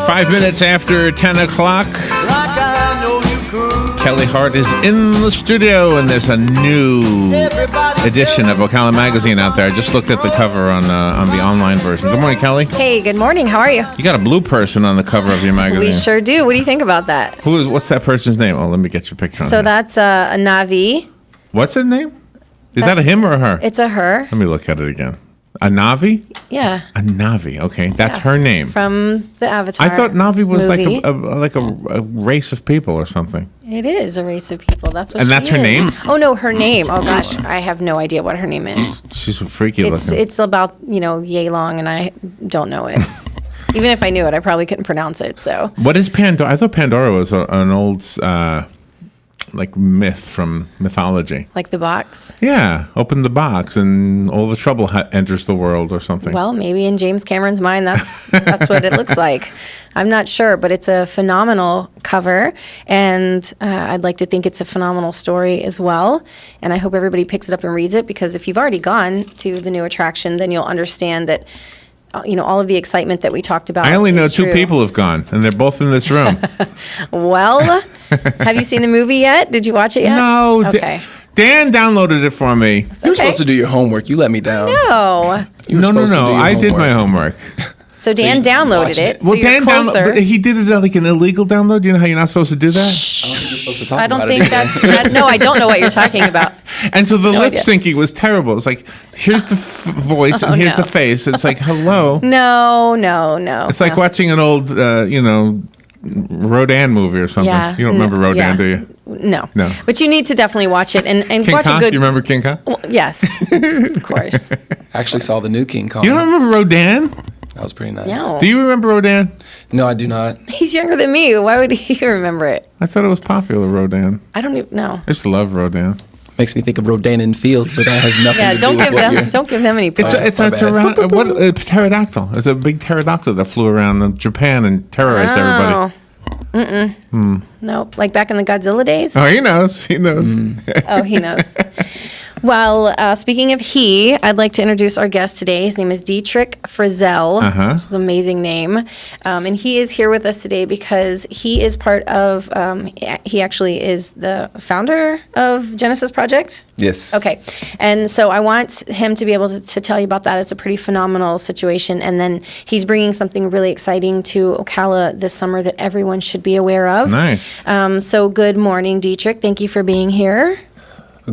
5 minutes after 10 o'clock. Kelli Hart is in the studio, and there's a new edition of Ocala magazine out there. I just looked at the cover on the online version. Good morning, Kelli. Hey, good morning. How are you? You got a blue person on the cover of your magazine. We sure do. What do you think about that? What's that person's name? Oh, let me get your picture on So here. that's a Navi. What's her name? Is that a him or a her? It's a her. Let me look at it again. A Navi? Yeah. A Navi. Okay, that's her name. From the Avatar. I thought Navi was movie. like a race of people or something. It is a race of people. That's what. And she that's her is. name? Oh no, her name. Oh gosh, I have no idea what her name is. She's freaky looking. It's about yay long, and I don't know it. Even if I knew it, I probably couldn't pronounce it. So. What is Pandora? I thought Pandora was an old myth from mythology. Like the box. Yeah, open the box and all the trouble enters the world or something. Well, maybe in James Cameron's mind, that's what it looks like. I'm not sure, but it's a phenomenal cover, and I'd like to think it's a phenomenal story as well. And I hope everybody picks it up and reads it, because if you've already gone to the new attraction, then you'll understand that all of the excitement that we talked about. I only know is two true. people have gone, and they're both in this room. Well, have you seen the movie yet? Did you watch it yet? No. Okay. Dan downloaded it for me. You were supposed to do your homework. You let me down. No. You were No. supposed to do your I did my homework. homework. So Dan you downloaded watched it. it. So Well, you're Dan closer. but he did it like an illegal download. You know how you're not supposed to do that? I don't think you're supposed to talk I don't about think it. that's that. No, I don't know what you're talking about. And so the No lip idea. syncing was terrible. It's like, here's the voice and here's no. the face. It's like, hello. No. It's like watching an old, Rodan movie or something. Yeah. You don't remember Rodan, yeah. do you? No. No. But you need to definitely watch it and King watch Kong? a good. You remember King Kong? Well, yes, of course. I actually saw the new King Kong. You don't remember Rodan? That was pretty nice. No. Do you remember Rodan? No, I do not. He's younger than me. Why would he remember it? I thought it was popular, Rodan. I don't even know. I used to love Rodan. Makes me think of Rodan in Fields, but that has nothing Yeah, to don't do with give what them. you're... Don't give them any It's points. a my bad. a pterodactyl. It's a big pterodactyl that flew around Japan and terrorized everybody. Nope. Like back in the Godzilla days. Oh, he knows. He knows. Oh, he knows. Well, speaking of I'd like to introduce our guest today. His name is Detric Frizell, which is an amazing name. And he is here with us today because he is part of, he actually is the founder of Genesis Project. Yes. Okay. And so I want him to be able to tell you about that. It's a pretty phenomenal situation. And then he's bringing something really exciting to Ocala this summer that everyone should be aware of. Nice. So good morning, Detric. Thank you for being here.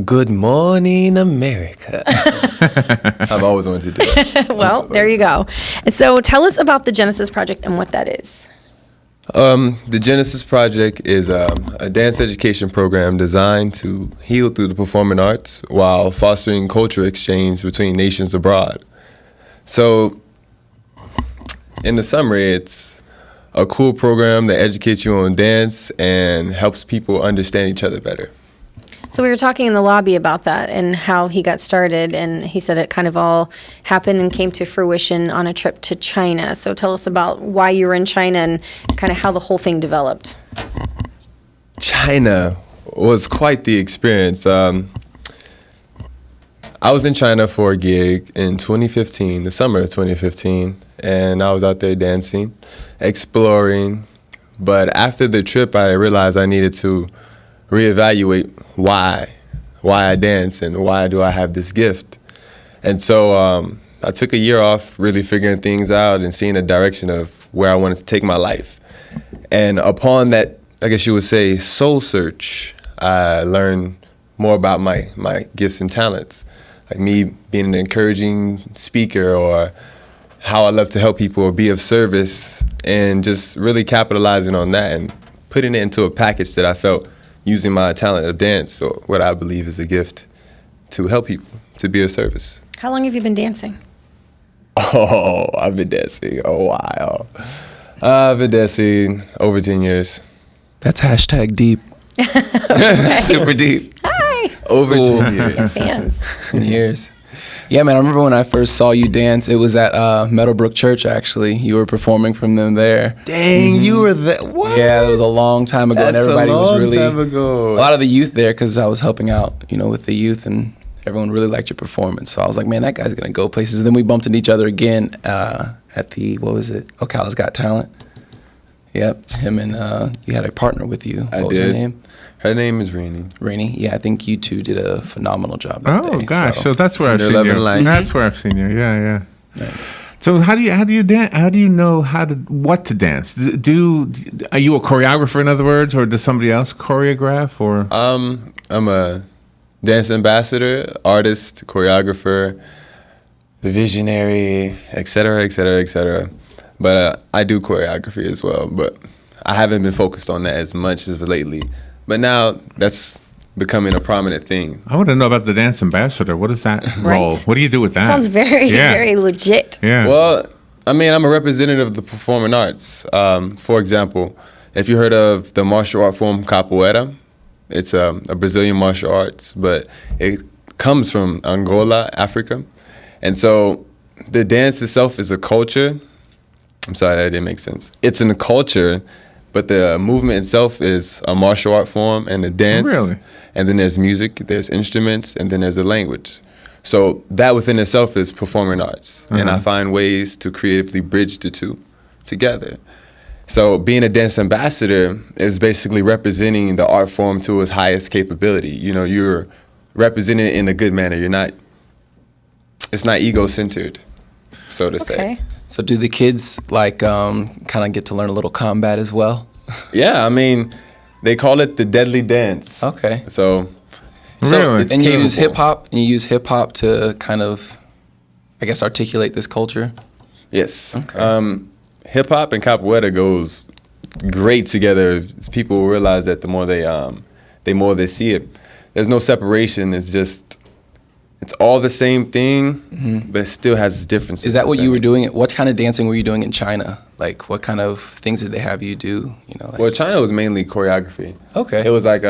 Good morning, America. I've always wanted to do it. Well, there you go. And so tell us about the Genesis Project and what that is. The Genesis Project is a dance education program designed to heal through the performing arts while fostering cultural exchange between nations abroad. So, in the summary, it's a cool program that educates you on dance and helps people understand each other better. So we were talking in the lobby about that and how he got started, and he said it kind of all happened and came to fruition on a trip to China. So tell us about why you were in China and kind of how the whole thing developed. China was quite the experience. I was in China for a gig in 2015, the summer of 2015, and I was out there dancing, exploring. But after the trip, I realized I needed to reevaluate why I dance and why do I have this gift. And so I took a year off really figuring things out and seeing the direction of where I wanted to take my life. And upon that, I guess you would say, soul search, I learned more about my gifts and talents, like me being an encouraging speaker or how I love to help people or be of service, and just really capitalizing on that and putting it into a package that I felt using my talent of dance, or what I believe is a gift, to help people, to be of service. How long have you been dancing? Oh, I've been dancing a while. I've been dancing over 10 years. That's hashtag deep. Super deep. Hi. Over Cool. 10 years. Fans. 10 years. Yeah, man, I remember when I first saw you dance, it was at Meadowbrook Church, actually. You were performing from them there. Dang, you were there. What? Yeah, that was a long time ago, and That's everybody a was long really time ago. a lot of the youth there, because I was helping out, with the youth, and everyone really liked your performance. So I was like, man, that guy's gonna go places. And then we bumped into each other again at the Ocala's Got Talent. Yep, him and you had a partner with you. What was her name? Her name is Rainey. Rainey. Yeah, I think you two did a phenomenal job that Oh day, gosh, so that's where I've Cinder seen Love you. and Light. That's where I've seen you. Yeah. Nice. So how do you dance? How do you know what to dance? Are you a choreographer, in other words, or does somebody else choreograph? Or I'm a dance ambassador, artist, choreographer, visionary, etc., etc., etc. But I do choreography as well. But I haven't been focused on that as much as lately. But now that's becoming a prominent thing. I want to know about the dance ambassador. What is that role? What do you do with that? Sounds very legit. Yeah. Well, I mean, I'm a representative of the performing arts. For example, if you heard of the martial art form capoeira, it's a Brazilian martial arts, but it comes from Angola, Africa. And so the dance itself is a culture. I'm sorry, that didn't make sense. It's in the culture, but the movement itself is a martial art form and a dance. Really? And then there's music, there's instruments, and then there's a language. So that within itself is performing arts. And I find ways to creatively bridge the two together. So being a dance ambassador is basically representing the art form to its highest capability. You know, you're representing it in a good manner. It's not ego-centered, so to say. So do the kids kind of get to learn a little combat as well? Yeah, I mean, they call it the deadly dance. Okay. So Really? And you capable. use hip hop to kind of, I guess, articulate this culture? Yes. Okay. Hip hop and capoeira goes great together. People realize that the more they see it. There's no separation. It's all the same thing, but it still has its differences. Is that what you were doing? What kind of dancing were you doing in China? Like, what kind of things did they have you do? Well, China was mainly choreography. Okay. It was like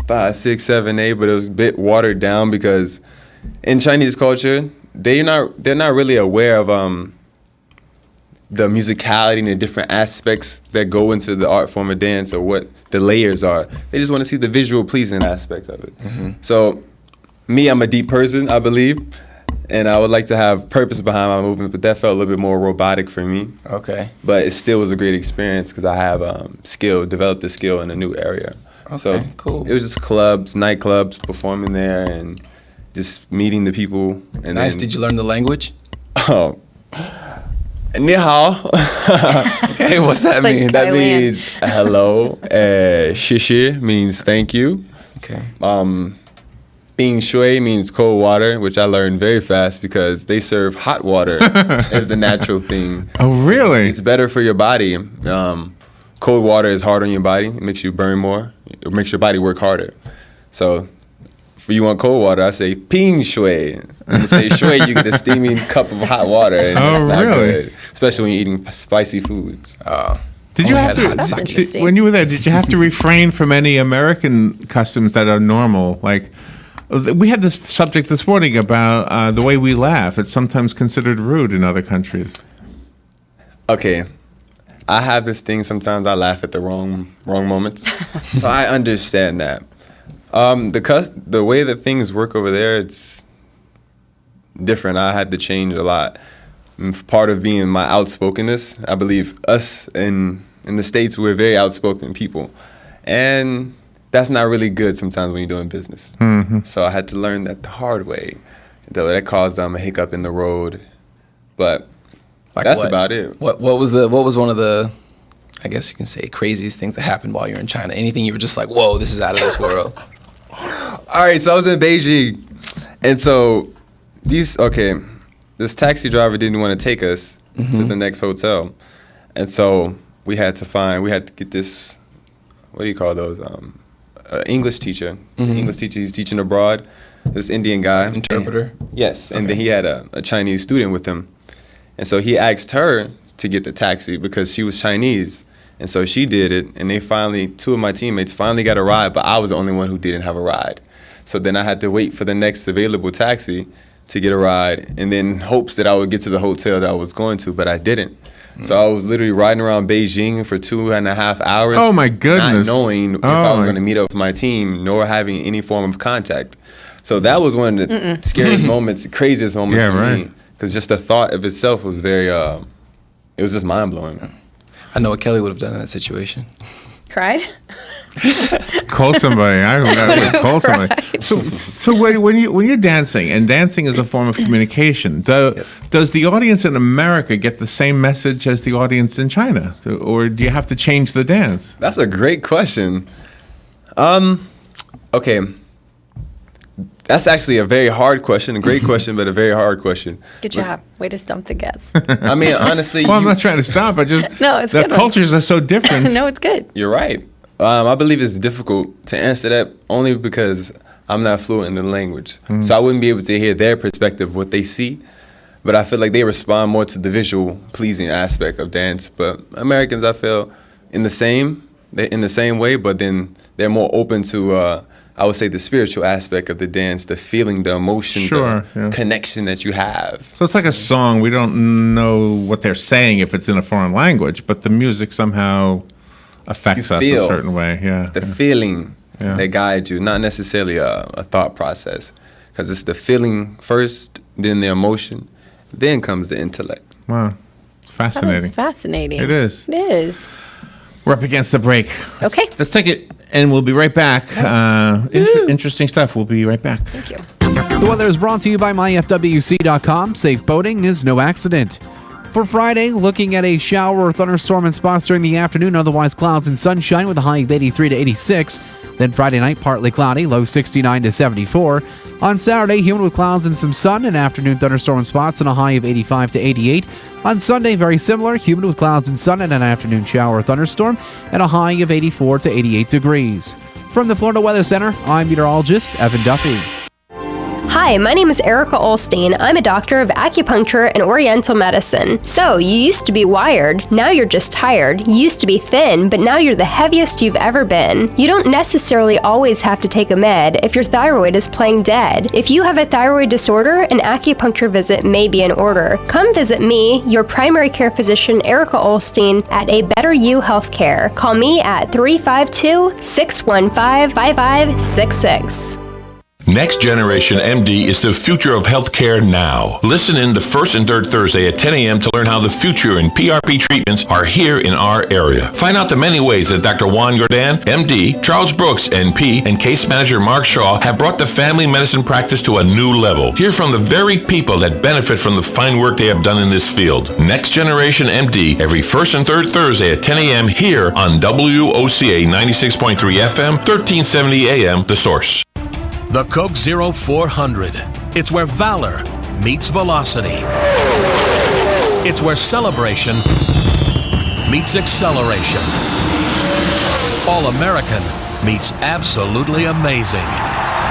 5, 6, 7, 8, but it was a bit watered down because in Chinese culture, they're not really aware of the musicality and the different aspects that go into the art form of dance or what the layers are. They just want to see the visual pleasing aspect of it. So me, I'm a deep person, I believe, and I would like to have purpose behind my movement, but that felt a little bit more robotic for me. Okay. But it still was a great experience because I have developed a skill in a new area. Okay, So cool. It was just clubs, nightclubs, performing there and just meeting the people. And Nice. then, Did you learn the language? Oh, ni hao. Okay, what's that like mean? that- That Thailand. means hello. Shishi means thank you. Okay. Bing shui means cold water, which I learned very fast because they serve hot water as the natural thing. Oh, really? It's better for your body. Cold water is hard on your body. It makes you burn more. It makes your body work harder. So if you want cold water, I say ping shui. When you say shui, you get a steaming cup of hot water. And Oh, it's not really? good, especially when you're eating spicy foods. Did you only have had to? hot That's sake. interesting. When you were there, did you have to refrain from any American customs that are normal? Like, we had this subject this morning about the way we laugh. It's sometimes considered rude in other countries. Okay, I have this thing. Sometimes I laugh at the wrong moments, so I understand that. The way that things work over there, it's different. I had to change a lot. Part of being my outspokenness, I believe us in the States, we're very outspoken people, and that's not really good sometimes when you're doing business. So I had to learn that the hard way. That caused a hiccup in the road, but Like that's what? about it. What was one of the, I guess you can say, craziest things that happened while you're in China? Anything you were just like, whoa, this is out of this world? All right, so I was in Beijing, and so this taxi driver didn't want to take us to the next hotel, and so we had to get this, what do you call those? English teacher. English teacher. He's teaching abroad. This Indian guy. Interpreter? Yes, and then he had a Chinese student with him, and so he asked her to get the taxi because she was Chinese. And so she did it, and two of my teammates finally got a ride, but I was the only one who didn't have a ride. So then I had to wait for the next available taxi to get a ride, and then hopes that I would get to the hotel that I was going to, but I didn't. So I was literally riding around Beijing for 2.5 hours. Oh, my goodness. Not knowing if I was going to meet up with my team, nor having any form of contact. So that was one of the scariest moments, craziest moments for me. Because just the thought of itself was very, it was just mind-blowing. I know what Kelly would have done in that situation. Cried? Call somebody. I would call somebody. So when you're dancing, and dancing is a form of communication, does the audience in America get the same message as the audience in China, or do you have to change the dance? That's a great question. Okay. That's actually a very hard question, a great question, but a very hard question. Good job. Way to stump the guests. I mean, honestly, Well, I'm not trying to stop. I just No, it's the good one. cultures are so different. No, it's good. you're right. I believe it's difficult to answer that only because I'm not fluent in the language. So I wouldn't be able to hear their perspective, what they see. But I feel like they respond more to the visual pleasing aspect of dance. But Americans, I feel, in the same way, but then they're more open to, I would say, the spiritual aspect of the dance, the feeling, the emotion, Sure, the yeah. connection that you have. So it's like a song. We don't know what they're saying if it's in a foreign language, but the music somehow affects us a feel certain way. Yeah. The feeling Yeah. that guides you, not necessarily a thought process. Because it's the feeling first, then the emotion, then comes the intellect. Wow. It's That fascinating. is fascinating. It is. It is. We're up against the break. Okay. Let's take it, and we'll be right back. Interesting stuff. We'll be right back. Thank you. The weather is brought to you by myfwc.com. Safe boating is no accident. For Friday, looking at a shower or thunderstorm in spots during the afternoon, otherwise clouds and sunshine with a high of 83 to 86. Then Friday night, partly cloudy, low 69 to 74. On Saturday, humid with clouds and some sun, and afternoon thunderstorm spots and a high of 85 to 88. On Sunday, very similar, humid with clouds and sun and an afternoon shower or thunderstorm, and a high of 84 to 88 degrees. From the Florida Weather Center, I'm meteorologist Evan Duffy. Hi, my name is Erica Olstein. I'm a doctor of acupuncture and oriental medicine. So, you used to be wired, now you're just tired. You used to be thin, but now you're the heaviest you've ever been. You don't necessarily always have to take a med if your thyroid is playing dead. If you have a thyroid disorder, an acupuncture visit may be in order. Come visit me, your primary care physician, Erica Olstein, at A Better You Healthcare. Call me at 352-615-5566. Next Generation MD is the future of healthcare now. Listen in the first and third Thursday at 10 a.m. to learn how the future in PRP treatments are here in our area. Find out the many ways that Dr. Juan Jordan, MD, Charles Brooks, NP, and case manager Mark Shaw have brought the family medicine practice to a new level. Hear from the very people that benefit from the fine work they have done in this field. Next Generation MD, every first and third Thursday at 10 a.m. here on WOCA 96.3 FM, 1370 AM, The Source. The Coke 0400. It's where valor meets velocity. It's where celebration meets acceleration. All American meets absolutely amazing.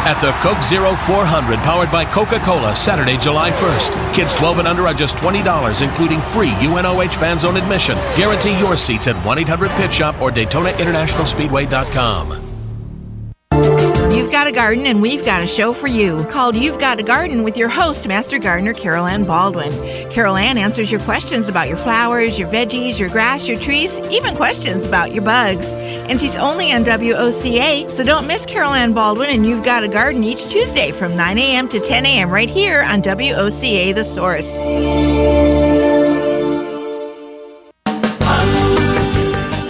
At the Coke 0400, powered by Coca-Cola, Saturday, July 1st. Kids 12 and under are just $20, including free UNOH fan zone admission. Guarantee your seats at 1-800-PIT-SHOP or DaytonaInternationalSpeedway.com. You've got a garden and we've got a show for you called You've Got a Garden with your host, Master Gardener Carol Ann Baldwin. Carol Ann answers your questions about your flowers, your veggies, your grass, your trees, even questions about your bugs. And she's only on WOCA, so don't miss Carol Ann Baldwin and You've Got a Garden each Tuesday from 9 a.m. to 10 a.m. right here on WOCA The Source.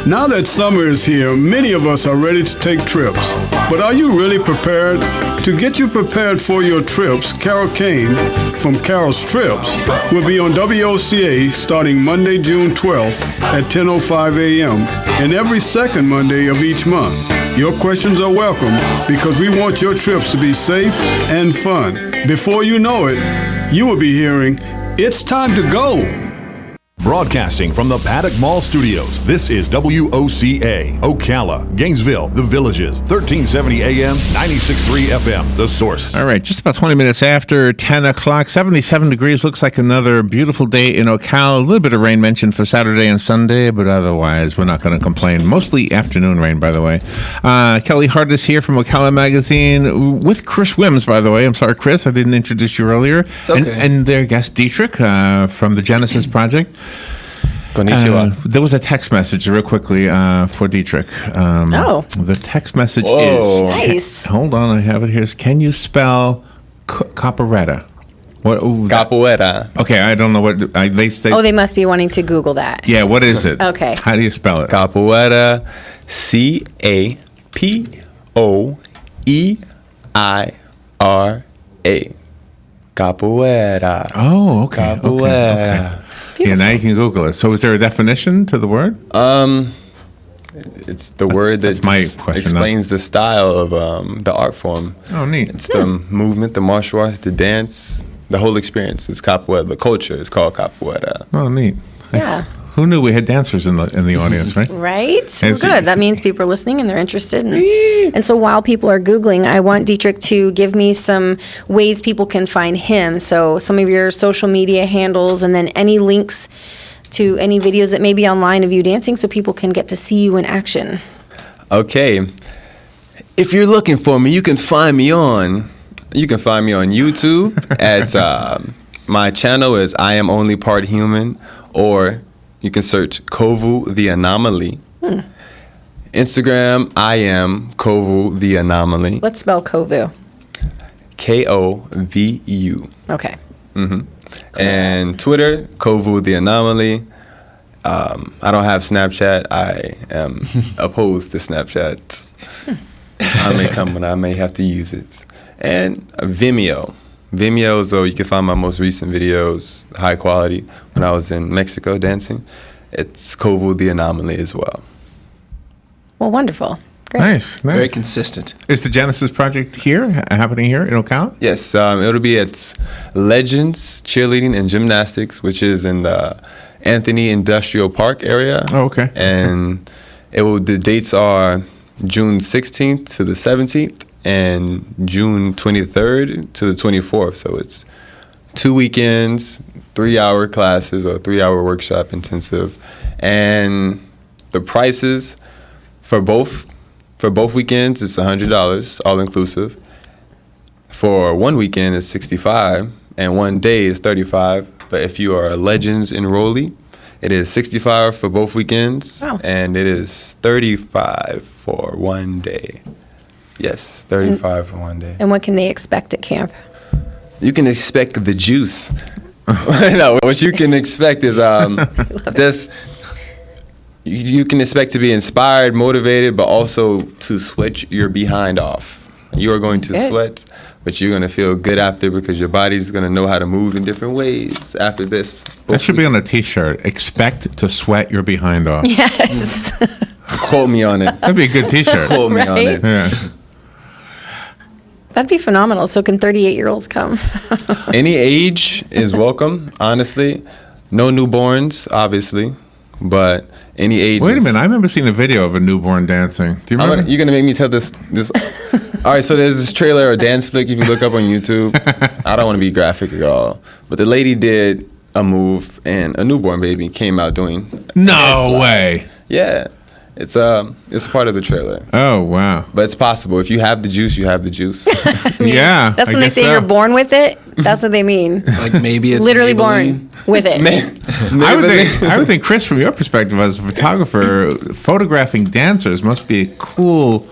Now that summer is here, many of us are ready to take trips. But are you really prepared? To get you prepared for your trips, Carol Kane from Carol's Trips will be on WOCA starting Monday, June 12th at 10:05 a.m. and every second Monday of each month. Your questions are welcome because we want your trips to be safe and fun. Before you know it, you will be hearing, "It's time to go." Broadcasting from the Paddock Mall Studios, this is WOCA, Ocala, Gainesville, The Villages, 1370 AM, 96.3 FM, The Source. All right, just about 20 minutes after 10 o'clock, 77 degrees. Looks like another beautiful day in Ocala. A little bit of rain mentioned for Saturday and Sunday, but otherwise we're not going to complain. Mostly afternoon rain, by the way. Kelli Hart is here from Ocala Magazine with Chris Wims, by the way. I'm sorry, Chris, I didn't introduce you earlier. It's okay. And their guest, Detric, from the Genesis Project. Konnichiwa. There was a text message real quickly for Detric. The text message is... Nice. Hold on, I have it here. Can you spell Caparetta? What? Ooh, Capoeira. Okay, I don't know what they say. Oh, they must be wanting to Google that. Yeah, what is it? Okay. How do you spell it? Capoeira. Capoeira. Capoeira. Oh, okay. Capoeira. Okay. Yeah, now you can Google it. So is there a definition to the word? It's the word that that's my just question, explains the style of the art form. Oh, neat. It's the movement, the martial arts, the dance, the whole experience is capoeira. The culture is called capoeira. Oh, neat. Yeah. Who knew we had dancers in the audience, right? Right? Well, And so- good. That means people are listening and they're interested. And so while people are Googling, I want Detric to give me some ways people can find him. So some of your social media handles and then any links to any videos that may be online of you dancing so people can get to see you in action. Okay. If you're looking for me, you can find me on YouTube at my channel is I Am Only Part Human, or you can search Kovu the Anomaly. Instagram, I am Kovu the Anomaly. Let's spell Kovu. Kovu. Okay. And Twitter, Kovu the Anomaly. I don't have Snapchat. I am opposed to Snapchat. I may come when I may have to use it. And Vimeo. Vimeo, so you can find my most recent videos, high quality, when I was in Mexico dancing. It's Kovu the Anomaly as well. Well, wonderful. Great. Nice. Very consistent. Is the Genesis project happening here in Ocala? Yes, it'll be at Legends Cheerleading and Gymnastics, which is in the Anthony Industrial Park area. Oh, okay. And the dates are June 16th to the 17th and June 23rd to the 24th. So it's 2 weekends, 3-hour classes or 3-hour workshop intensive. And the prices for both weekends is $100, all inclusive. For one weekend is $65 and one day is $35. But if you are a Legends enrollee, it is $65 for both weekends. Wow. And it is $35 for one day. Yes, $35 for one day. And what can they expect at camp? You can expect the juice. No, what you can expect is this. You can expect to be inspired, motivated, but also to sweat your behind off. You are going to sweat, but you're going to feel good after because your body's going to know how to move in different ways after this. That should be on a T-shirt. Expect to sweat your behind off. Yes. Quote me on it. That'd be a good T-shirt. Quote me on Right? it. Yeah. That'd be phenomenal. So can 38-year-olds come? Any age is welcome, honestly. No newborns, obviously, but any age. Wait a minute. I remember seeing a video of a newborn dancing. Do you remember? You're gonna make me tell this. All right, so there's this trailer or dance flick if you look up on YouTube. I don't want to be graphic at all, but the lady did a move and a newborn baby came out doing. No way. Yeah, it's part of the trailer. Oh, wow. But it's possible. If you have the juice, you have the juice. Yeah. That's I when they guess say so. you're born with it. That's what they mean. Like maybe it's Literally Maybelline. born with it. I would think, Chris, from your perspective as a photographer, photographing dancers must be a cool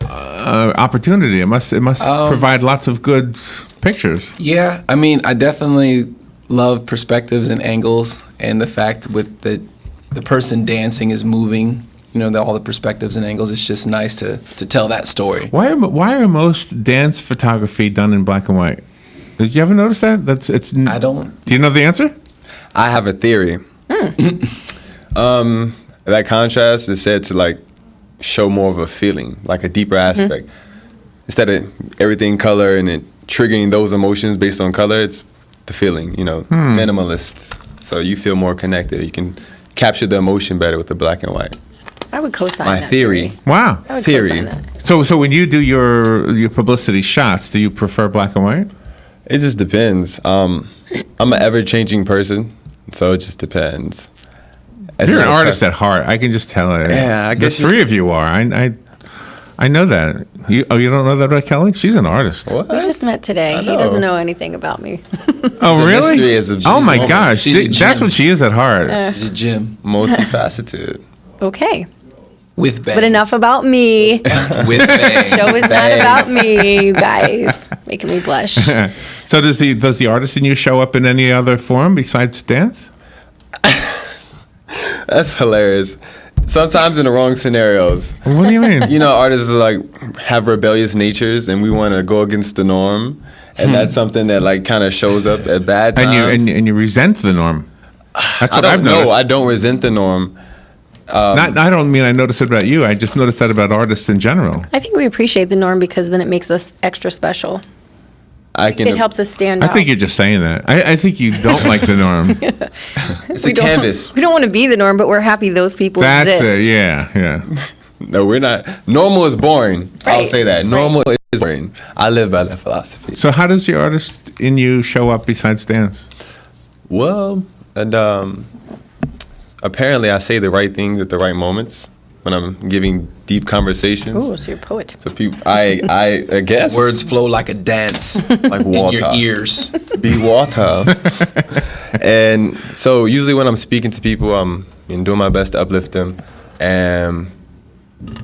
opportunity. It must provide lots of good pictures. Yeah, I mean, I definitely love perspectives and angles, and the fact with the person dancing is moving. You know, all the perspectives and angles. It's just nice to tell that story. Why are most dance photography done in black and white? Did you ever notice that? I don't. Do you know the answer? I have a theory. That contrast is said to like show more of a feeling, like a deeper aspect. Instead of everything color and it triggering those emotions based on color, it's the feeling. You know, minimalist. So you feel more connected. You can capture the emotion better with the black and white. I would co-sign My that theory. Wow. I would Theory. co-sign that. So when you do your publicity shots, do you prefer black and white? It just depends. I'm an ever-changing person, so it just depends. You're an artist at heart. I can just tell it. Yeah, I guess the three of you are. I know that. You don't know that about Kelly? She's an artist. What? We just met today. He doesn't know anything about me. Oh, a really? mystery as of Oh my just- gosh, She's a that's gem. what she is at heart. She's a gym. Multifaceted. Okay. With bangs. But enough about me. With bangs. Show is not about me, you guys. Making me blush. So does the artist in you show up in any other form besides dance? That's hilarious. Sometimes in the wrong scenarios. What do you mean? You know, artists have rebellious natures, and we want to go against the norm, and that's something that kind of shows up at bad times. And you resent the norm. That's what I've noticed. I don't resent the norm. I don't mean I notice it about you. I just notice that about artists in general. I think we appreciate the norm because then it makes us extra special. It helps us stand out. I think you're just saying that. I think you don't like the norm. It's a canvas. We don't want to be the norm, but we're happy those people That's exist. it. Yeah. No, we're not. Normal is boring. I'll Right. say that. Normal is boring. I live by that philosophy. So how does the artist in you show up besides dance? Well, and apparently I say the right things at the right moments when I'm giving deep conversations. Oh, so you're a poet. So people, I guess Words flow like a dance like in water. your ears. Be water. And so usually when I'm speaking to people, I'm doing my best to uplift them. And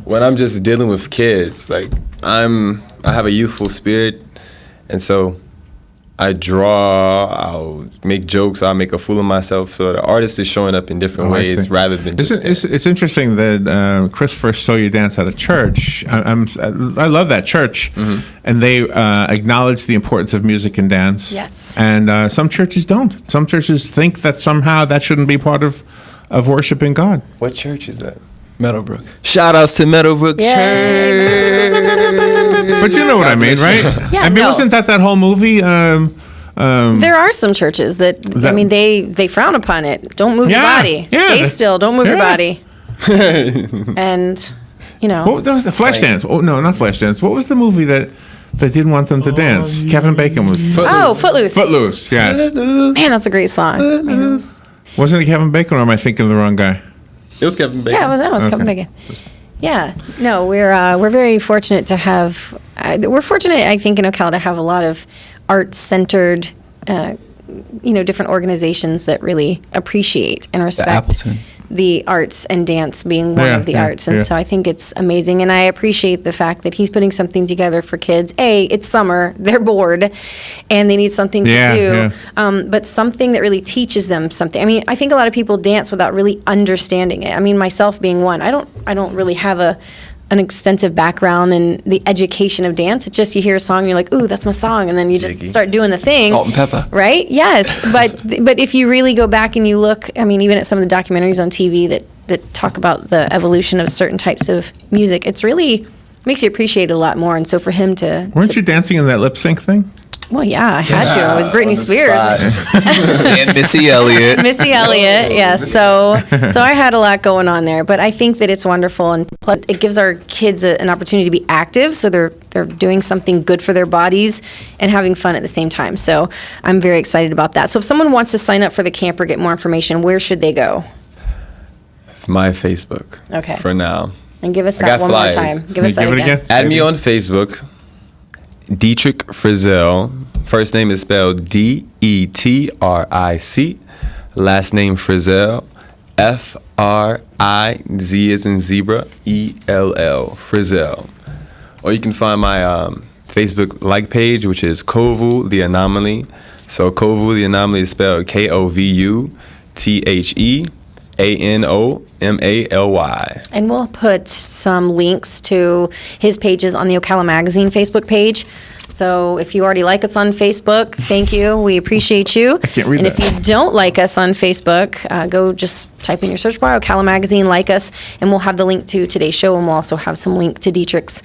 when I'm just dealing with kids, I have a youthful spirit, and so I draw, I'll make jokes, I'll make a fool of myself. So the artist is showing up in different ways rather than just dance. It's interesting that Chris first saw you dance at a church. I love that church. Mm-hmm. And they acknowledge the importance of music and dance. Yes. And some churches don't. Some churches think that somehow that shouldn't be part of worshiping God. What church is that? Meadowbrook. Shout outs to Meadowbrook Yay. Church. But you know what I mean, right? Yeah, I mean, no. wasn't that whole movie? There are some churches that I mean, they frown upon it. Don't move your Yeah, body. yeah. Stay still. Don't move your Yeah. body. And, What was the Flashdance? Oh no, not Flashdance. What was the movie that didn't want them to dance? Kevin Bacon was Footloose. Footloose. Yes. Man, that's a great song. Wasn't it Kevin Bacon, or am I thinking of the wrong guy? It was Kevin Bacon. Yeah, well, that was Kevin Bacon. Yeah, no, we're very fortunate to have. We're fortunate, I think, in Ocala to have a lot of art-centered, different organizations that really appreciate and respect Appleton. the arts, and dance being one of the arts. And so I think it's amazing, and I appreciate the fact that he's putting something together for kids. It's summer, they're bored, and they need something to do, but something that really teaches them something. I mean, I think a lot of people dance without really understanding it. I mean, myself being one, I don't really have an extensive background in the education of dance. It's just you hear a song and you're like, ooh, that's my song, and then you just start doing the thing. Salt and pepper. Right? Yes. But if you really go back and you look, I mean, even at some of the documentaries on TV that talk about the evolution of certain types of music, it's really makes you appreciate it a lot more. And so for him to Weren't you dancing in that lip sync thing? well, yeah, I had to. I was Britney Spears. And Missy Elliott. Missy Elliott, yes. So I had a lot going on there, but I think that it's wonderful, and plus it gives our kids an opportunity to be active, so they're doing something good for their bodies and having fun at the same time. So I'm very excited about that. So if someone wants to sign up for the camp or get more information, where should they go? My Facebook. Okay. For now. And give us I that got one flyers. more time. Give us that Give it again. again. Add me on Facebook. Detric Frizell. First name is spelled Detric. Last name Frizell. Friz as in zebra. ELL. Frizell. Or you can find my Facebook like page, which is Kovu the Anomaly. So Kovu the Anomaly is spelled KOVUTHEANOMALY. And we'll put some links to his pages on the Ocala Magazine Facebook page. So if you already like us on Facebook, thank you. We appreciate you. I can't read and that. if you don't like us on Facebook, go just type in your search bar, Ocala Magazine, like us, and we'll have the link to today's show, and we'll also have some link to Detric's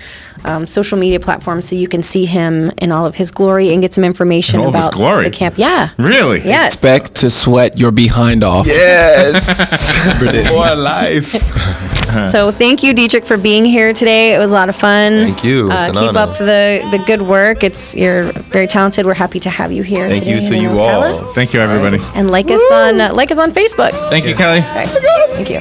social media platforms so you can see him in all of his glory and get some information In all of his about glory? the camp. Yeah. Really? Yes. Expect to sweat your behind off. Yes. More life. So thank you, Detric, for being here today. It was a lot of fun. Thank you. It's an Keep honor. up the good work. You're very talented. We're happy to have you here. Thank you today to in you Ocala. all. Thank you, everybody. And like us on Facebook. Thank you, Kelly. All right. Thank you.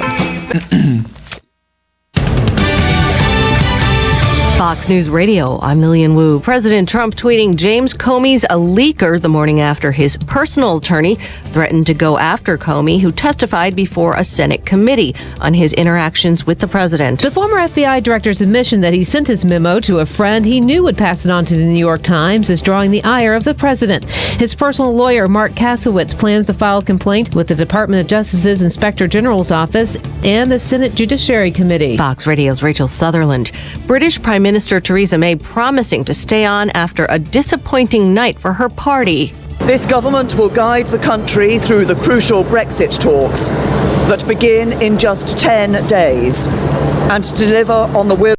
Fox News Radio, I'm Lillian Wu. President Trump tweeting James Comey's a leaker the morning after his personal attorney threatened to go after Comey, who testified before a Senate committee on his interactions with the president. The former FBI director's admission that he sent his memo to a friend he knew would pass it on to the New York Times is drawing the ire of the president. His personal lawyer, Mark Kasowitz, plans to file a complaint with the Department of Justice's Inspector General's office and the Senate Judiciary Committee. Fox Radio's Rachel Sutherland. British Prime Minister Theresa May promising to stay on after a disappointing night for her party. This government will guide the country through the crucial Brexit talks that begin in just 10 days and deliver on the will